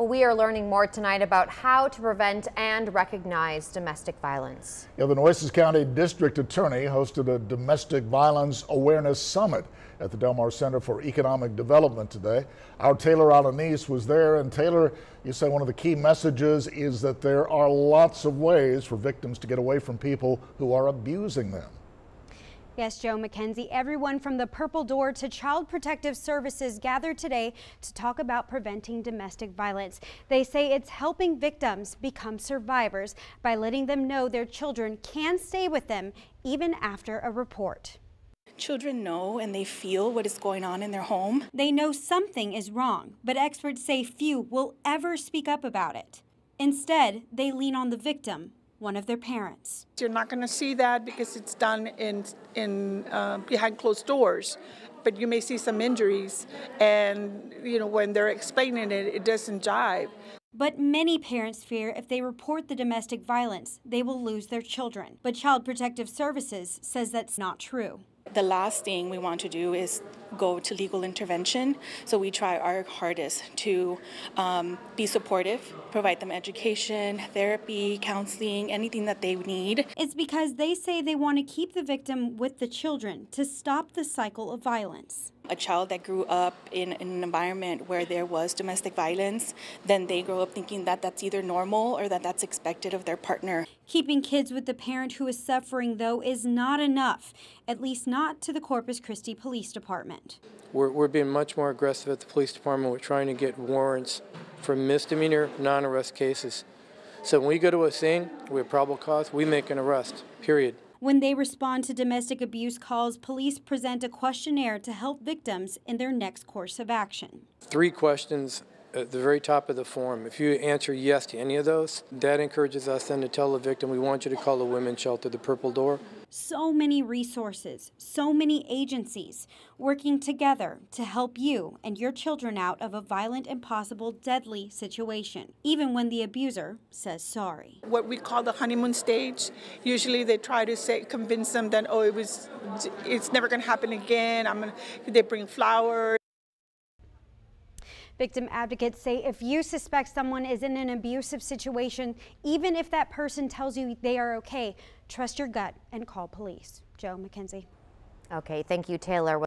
Well, we are learning more tonight about how to prevent and recognize domestic violence. The Nueces County District Attorney hosted a domestic violence awareness summit at the Del Mar Center for Economic Development today. Our Taylor Alanis was there, and Taylor, you say one of the key messages is that there are lots of ways for victims to get away from people who are abusing them. Yes, Joe McKenzie, everyone from the Purple Door to Child Protective Services gathered today to talk about preventing domestic violence. They say it's helping victims become survivors by letting them know their children can stay with them even after a report. Children know and they feel what is going on in their home. They know something is wrong, but experts say few will ever speak up about it. Instead, they lean on the victim, one of their parents. You're not going to see that because it's done in behind closed doors, but you may see some injuries, and when they're explaining it, it doesn't jive. But many parents fear if they report the domestic violence, they will lose their children. But Child Protective Services says that's not true. The last thing we want to do is go to legal intervention, so we try our hardest to be supportive, provide them education, therapy, counseling, anything that they need. It's because they say they want to keep the victim with the children to stop the cycle of violence. A child that grew up in an environment where there was domestic violence, then they grow up thinking that that's either normal or that that's expected of their partner. Keeping kids with the parent who is suffering, though, is not enough, at least not to the Corpus Christi Police Department. We're being much more aggressive at the police department. We're trying to get warrants for misdemeanor, non-arrest cases. So when we go to a scene, we have probable cause, we make an arrest, period. When they respond to domestic abuse calls, police present a questionnaire to help victims in their next course of action. 3 questions at the very top of the form. If you answer yes to any of those, that encourages us then to tell the victim, we want you to call the women's shelter, the Purple Door. So many resources, so many agencies working together to help you and your children out of a violent, impossible, deadly situation, even when the abuser says sorry. What we call the honeymoon stage, usually they try to convince them that, it's never going to happen again. They bring flowers. Victim advocates say if you suspect someone is in an abusive situation, even if that person tells you they are okay, trust your gut and call police. Joe McKenzie. Okay, thank you, Taylor.